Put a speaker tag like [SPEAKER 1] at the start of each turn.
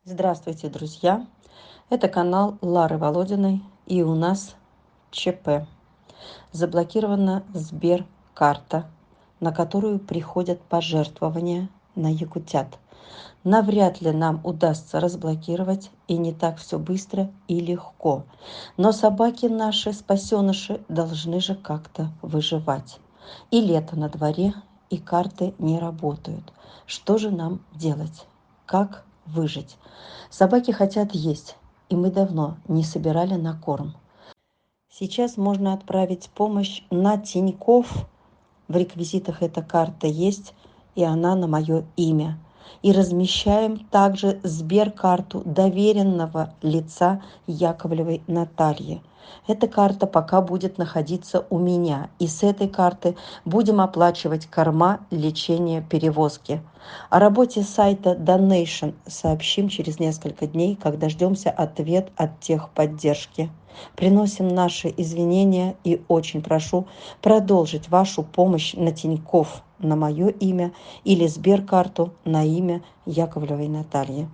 [SPEAKER 1] Здравствуйте, друзья! Это канал Лары Володиной, и у нас ЧП. Заблокирована Сберкарта, на которую приходят пожертвования на якутят. Навряд ли нам удастся разблокировать, и не так все быстро и легко. Но собаки наши, спасеныши, должны же как-то выживать. И лето на дворе, и карты не работают. Что же нам делать? Как выжить? Собаки хотят есть, и мы давно не собирали на корм. Сейчас можно отправить помощь на Тинькофф. В реквизитах эта карта есть, и она на мое имя. И размещаем также Сберкарту доверенного лица Яковлевой Натальи. Эта карта пока будет находиться у меня, и с этой карты будем оплачивать корма, лечение, перевозки. О работе сайта Donation сообщим через несколько дней, когда дождемся ответ от техподдержки. Приносим наши извинения и очень прошу продолжить вашу помощь на Тинькофф на мое имя или Сберкарту на имя Яковлевой Натальи.